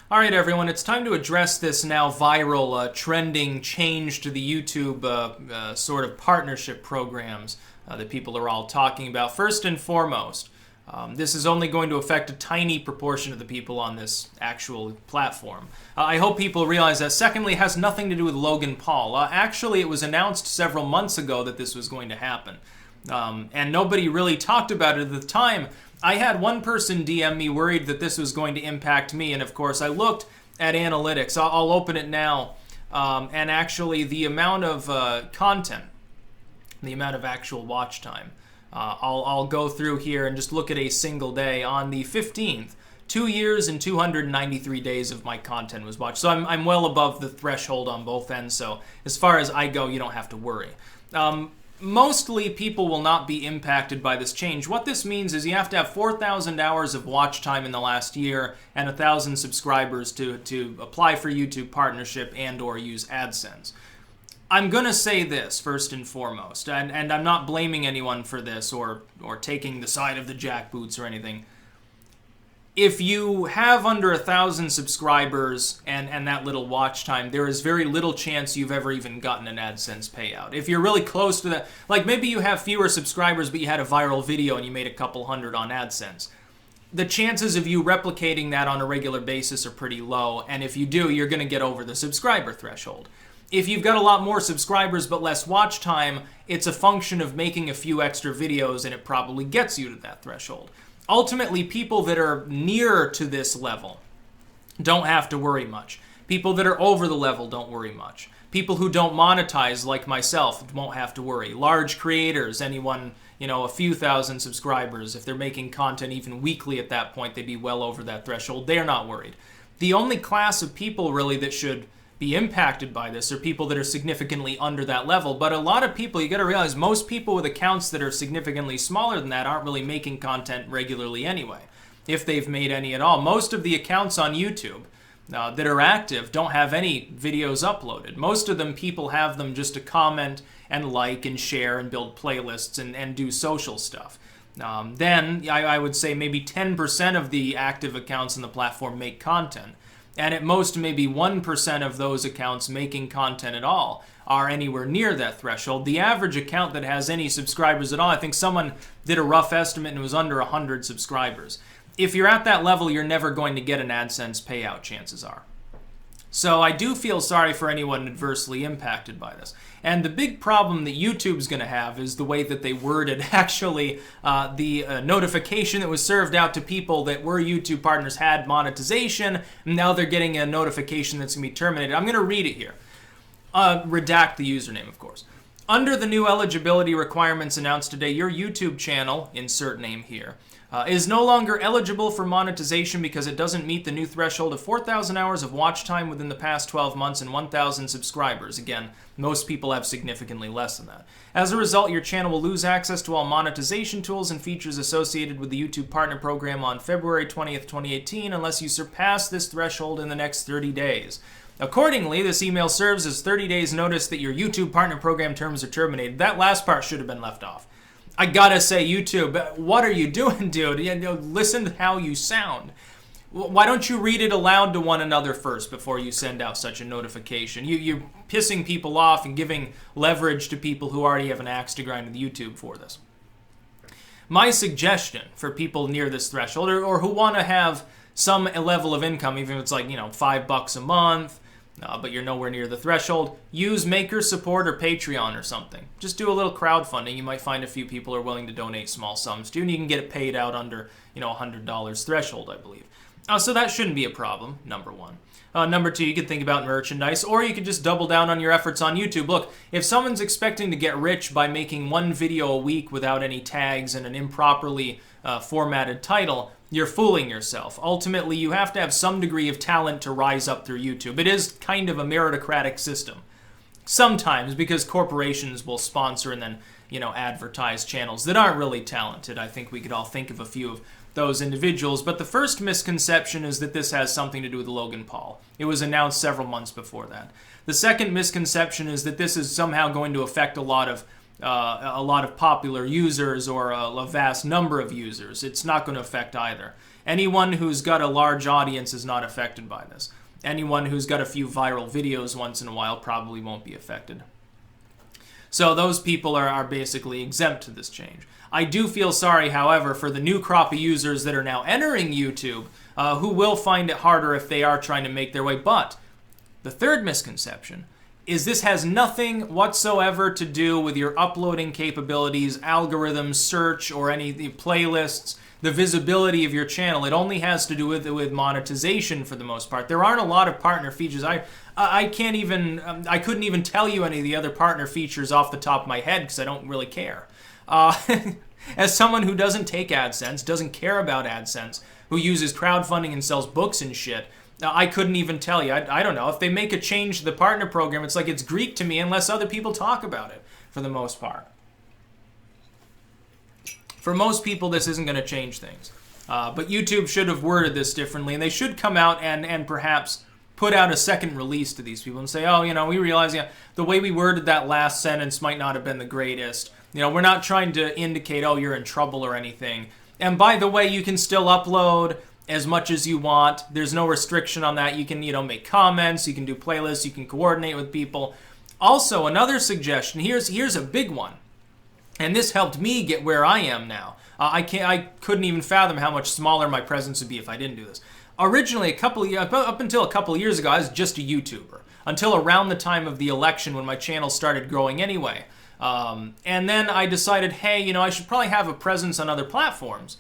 All right, everyone, it's time to address this now viral trending change to the YouTube sort of partnership programs that people are all talking about. First and foremost, this is only going to affect a tiny proportion of the people on this actual platform. I hope people realize that. Secondly, it has nothing to do with Logan Paul. Actually, it was announced several months ago that this was going to happen. And nobody really talked about it at the time. I had one person DM me worried that this was going to impact me, and of course I looked at analytics. I'll open it now, and actually the amount of content, the amount of actual watch time, I'll go through here and just look at a single day. On the 15th, 2 years and 293 days of my content was watched. So I'm well above the threshold on both ends, so as far as I go, you don't have to worry. Mostly people will not be impacted by this change. What this means is you have to have 4,000 hours of watch time in the last year and 1,000 subscribers to apply for YouTube partnership and or use AdSense. I'm going to say this first and foremost, and I'm not blaming anyone for this or taking the side of the jackboots or anything. If you have under 1,000 subscribers and that little watch time, there is very little chance you've ever even gotten an AdSense payout. If you're really close to that, like maybe you have fewer subscribers but you had a viral video and you made a couple hundred on AdSense, the chances of you replicating that on a regular basis are pretty low, and if you do, you're going to get over the subscriber threshold. If you've got a lot more subscribers but less watch time, it's a function of making a few extra videos and it probably gets you to that threshold. Ultimately, people that are near to this level don't have to worry much. People that are over the level don't worry much. People who don't monetize, like myself, won't have to worry. Large creators, anyone, a few thousand subscribers, if they're making content even weekly at that point, they'd be well over that threshold. They're not worried. The only class of people really that should be impacted by this are people that are significantly under that level. But a lot of people, you got to realize, most people with accounts that are significantly smaller than that aren't really making content regularly anyway, if they've made any at all. Most of the accounts on YouTube that are active don't have any videos uploaded. Most of them, people have them just to comment and like and share and build playlists and do social stuff. Then I would say maybe 10% of the active accounts on the platform make content. And at most, maybe 1% of those accounts making content at all are anywhere near that threshold. The average account that has any subscribers at all, I think someone did a rough estimate and it was under 100 subscribers. If you're at that level, you're never going to get an AdSense payout, chances are. So I do feel sorry for anyone adversely impacted by this. And the big problem that YouTube's going to have is the way that they worded actually the notification that was served out to people that were YouTube partners had monetization. And now they're getting a notification that's going to be terminated. I'm going to read it here. Redact the username, of course. Under the new eligibility requirements announced today, your YouTube channel, insert name here, is no longer eligible for monetization because it doesn't meet the new threshold of 4,000 hours of watch time within the past 12 months and 1,000 subscribers. Again, most people have significantly less than that. As a result, your channel will lose access to all monetization tools and features associated with the YouTube Partner Program on February 20th, 2018, unless you surpass this threshold in the next 30 days. Accordingly, this email serves as 30 days notice that your YouTube Partner Program terms are terminated. That last part should have been left off. I gotta say, YouTube, what are you doing, dude? Listen to how you sound. Why don't you read it aloud to one another first before you send out such a notification? You're pissing people off and giving leverage to people who already have an axe to grind with YouTube for this. My suggestion for people near this threshold or who want to have some level of income, even if it's like, $5 a month, but you're nowhere near the threshold, use Maker Support or Patreon or something. Just do a little crowdfunding. You might find a few people are willing to donate small sums to you, and you can get it paid out under, $100 threshold, I believe. So that shouldn't be a problem, number one. Number two, you could think about merchandise, or you could just double down on your efforts on YouTube. Look, if someone's expecting to get rich by making one video a week without any tags and an improperly formatted title, you're fooling yourself. Ultimately, you have to have some degree of talent to rise up through YouTube. It is kind of a meritocratic system. Sometimes, because corporations will sponsor and then, advertise channels that aren't really talented. I think we could all think of a few of those individuals. But the first misconception is that this has something to do with Logan Paul. It was announced several months before that. The second misconception is that this is somehow going to affect a lot of popular users or a vast number of users. It's not going to affect either. Anyone who's got a large audience is not affected by this. Anyone who's got a few viral videos once in a while probably won't be affected. So those people are basically exempt to this change. I do feel sorry, however, for the new crop of users that are now entering YouTube, who will find it harder if they are trying to make their way. But the third misconception is this has nothing whatsoever to do with your uploading capabilities, algorithms, search, or any of the playlists, the visibility of your channel. It only has to do with monetization for the most part. There aren't a lot of partner features. I couldn't even tell you any of the other partner features off the top of my head because I don't really care. As someone who doesn't take AdSense, doesn't care about AdSense, who uses crowdfunding and sells books and shit, I couldn't even tell you. I don't know. If they make a change to the partner program, it's like it's Greek to me unless other people talk about it, for the most part. For most people, this isn't going to change things. But YouTube should have worded this differently, and they should come out and perhaps put out a second release to these people and say, oh, we realize the way we worded that last sentence might not have been the greatest. We're not trying to indicate, oh, you're in trouble or anything. And by the way, you can still upload as much as you want. There's no restriction on that. You can, make comments, you can do playlists, you can coordinate with people. Also, another suggestion, here's a big one. And this helped me get where I am now. I couldn't even fathom how much smaller my presence would be if I didn't do this. Originally, up until a couple of years ago, I was just a YouTuber. Until around the time of the election when my channel started growing anyway. And then I decided, hey, I should probably have a presence on other platforms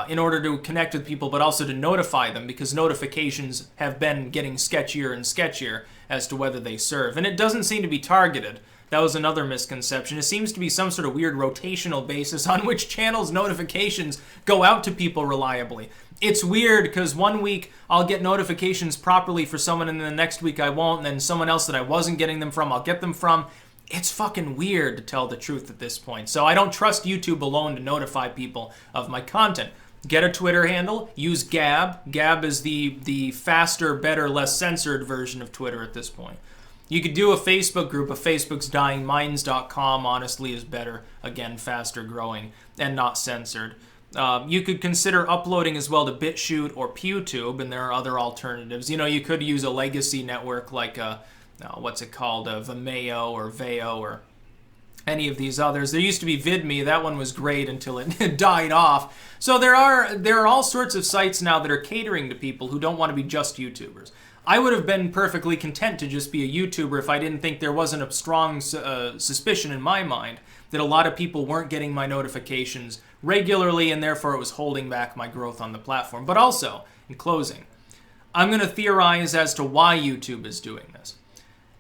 in order to connect with people, but also to notify them, because notifications have been getting sketchier and sketchier as to whether they serve. And it doesn't seem to be targeted. That was another misconception. It seems to be some sort of weird rotational basis on which channels' notifications go out to people reliably. It's weird because one week I'll get notifications properly for someone and then the next week I won't, and then someone else that I wasn't getting them from, I'll get them from. It's fucking weird, to tell the truth at this point. So I don't trust YouTube alone to notify people of my content. Get a Twitter handle, use Gab. Gab is the faster, better, less censored version of Twitter at this point. You could do a Facebook group. Facebook's dyingminds.com honestly is better. Again, faster growing and not censored. You could consider uploading as well to BitChute or PewTube, and there are other alternatives. You could use a legacy network like Vimeo or Veo or any of these others. There used to be VidMe. That one was great until it died off. So there are all sorts of sites now that are catering to people who don't want to be just YouTubers. I would have been perfectly content to just be a YouTuber if I didn't think there wasn't a strong suspicion in my mind that a lot of people weren't getting my notifications regularly, and therefore it was holding back my growth on the platform. But also, in closing, I'm going to theorize as to why YouTube is doing this.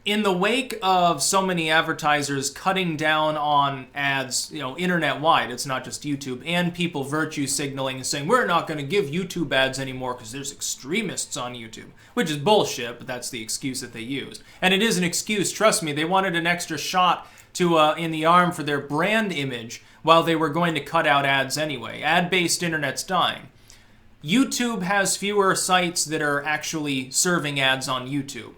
In the wake of so many advertisers cutting down on ads, internet-wide, it's not just YouTube, and people virtue signaling and saying, we're not going to give YouTube ads anymore because there's extremists on YouTube, which is bullshit, but that's the excuse that they used. And it is an excuse, trust me. They wanted an extra shot in the arm for their brand image while they were going to cut out ads anyway. Ad-based internet's dying. YouTube has fewer sites that are actually serving ads on YouTube,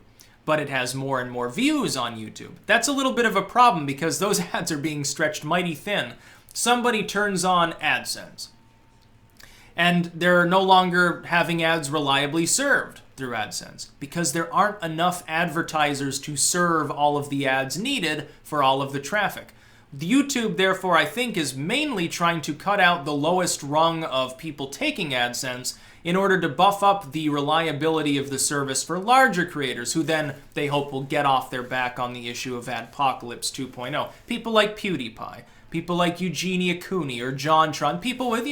but it has more and more views on YouTube. That's a little bit of a problem because those ads are being stretched mighty thin. Somebody turns on AdSense, and they're no longer having ads reliably served through AdSense because there aren't enough advertisers to serve all of the ads needed for all of the traffic. YouTube, therefore, I think, is mainly trying to cut out the lowest rung of people taking AdSense in order to buff up the reliability of the service for larger creators who then, they hope, will get off their back on the issue of Adpocalypse 2.0. People like PewDiePie, people like Eugenia Cooney or JonTron, people with,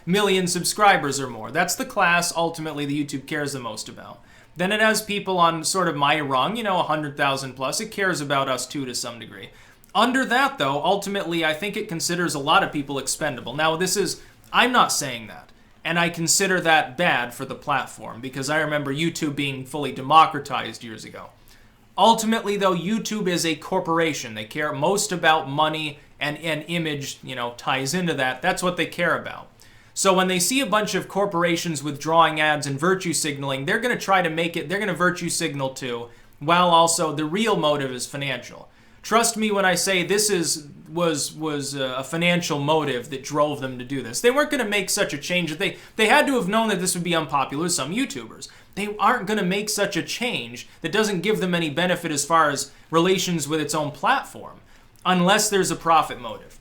million subscribers or more. That's the class, ultimately, that YouTube cares the most about. Then it has people on sort of my rung, 100,000 plus. It cares about us too to some degree. Under that, though, ultimately, I think it considers a lot of people expendable. Now, I'm not saying that. And I consider that bad for the platform because I remember YouTube being fully democratized years ago. Ultimately, though, YouTube is a corporation. They care most about money, and image, ties into that. That's what they care about. So when they see a bunch of corporations withdrawing ads and virtue signaling, they're going to virtue signal too, while also the real motive is financial. Trust me when I say this was a financial motive that drove them to do this. They weren't going to make such a change. They had to have known that this would be unpopular with some YouTubers. They aren't going to make such a change that doesn't give them any benefit as far as relations with its own platform, unless there's a profit motive.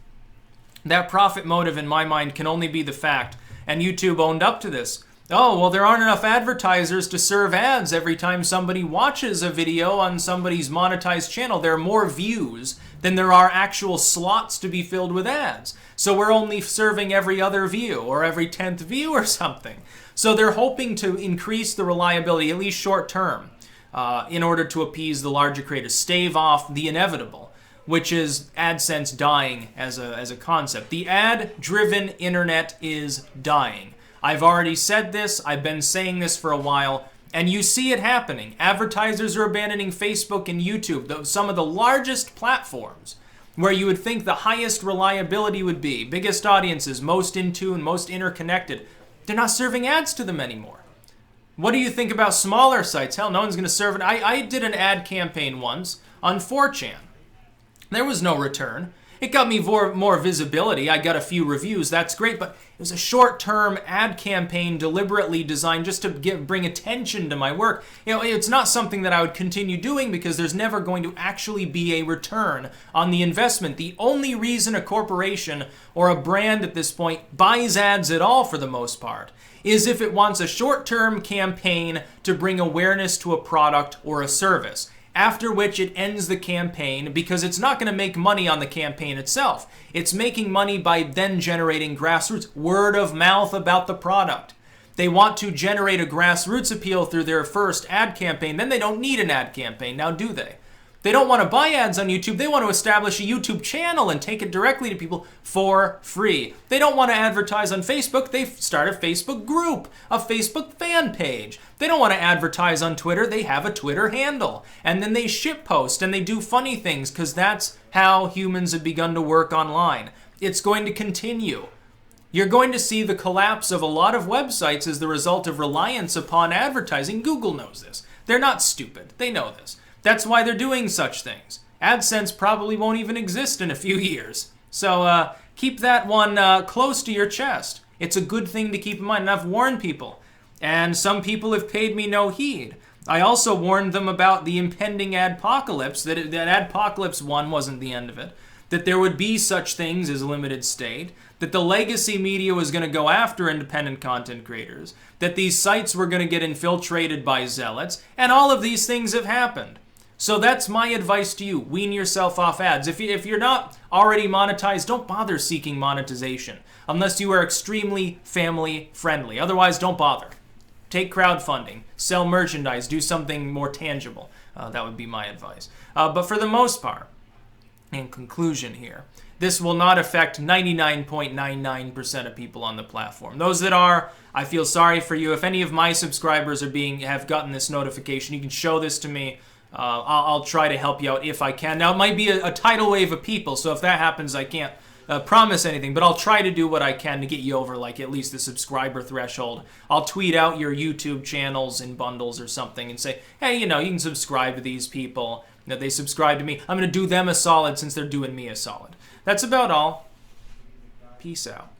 That profit motive, in my mind, can only be the fact, and YouTube owned up to this, oh, well, there aren't enough advertisers to serve ads every time somebody watches a video on somebody's monetized channel. There are more views than there are actual slots to be filled with ads. So we're only serving every other view or every 10th view or something. So they're hoping to increase the reliability, at least short term, in order to appease the larger creators, stave off the inevitable, which is AdSense dying as a concept. The ad-driven internet is dying. I've already said this, I've been saying this for a while, and you see it happening. Advertisers are abandoning Facebook and YouTube, some of the largest platforms where you would think the highest reliability would be, biggest audiences, most in tune, most interconnected. They're not serving ads to them anymore. What do you think about smaller sites? Hell, no one's going to serve it. I did an ad campaign once on 4chan. There was no return. It got me more visibility. I got a few reviews. That's great, but it was a short-term ad campaign deliberately designed just to bring attention to my work. You know, it's not something that I would continue doing because there's never going to actually be a return on the investment. The only reason a corporation or a brand at this point buys ads at all, for the most part, is if it wants a short-term campaign to bring awareness to a product or a service, after which it ends the campaign because it's not going to make money on the campaign itself. It's making money by then generating grassroots, word of mouth about the product. They want to generate a grassroots appeal through their first ad campaign, then they don't need an ad campaign, now do they? They don't want to buy ads on YouTube, they want to establish a YouTube channel and take it directly to people for free. They don't want to advertise on Facebook, they start a Facebook group, a Facebook fan page. They don't want to advertise on Twitter, they have a Twitter handle. And then they shitpost and they do funny things because that's how humans have begun to work online. It's going to continue. You're going to see the collapse of a lot of websites as the result of reliance upon advertising. Google knows this. They're not stupid, they know this. That's why they're doing such things. AdSense probably won't even exist in a few years. So keep that one close to your chest. It's a good thing to keep in mind, and I've warned people. And some people have paid me no heed. I also warned them about the impending adpocalypse, that Adpocalypse 1 wasn't the end of it, that there would be such things as limited state, that the legacy media was going to go after independent content creators, that these sites were going to get infiltrated by zealots, and all of these things have happened. So that's my advice to you. Wean yourself off ads. If you're not already monetized, don't bother seeking monetization unless you are extremely family friendly. Otherwise, don't bother. Take crowdfunding, sell merchandise, do something more tangible. That would be my advice. But for the most part, in conclusion here, this will not affect 99.99% of people on the platform. Those that are, I feel sorry for you. If any of my subscribers have gotten this notification, you can show this to me. I'll try to help you out if I can. Now, it might be a tidal wave of people, so if that happens, I can't promise anything, but I'll try to do what I can to get you over, like, at least the subscriber threshold. I'll tweet out your YouTube channels in bundles or something and say, hey, you can subscribe to these people. They subscribe to me. I'm going to do them a solid since they're doing me a solid. That's about all. Peace out.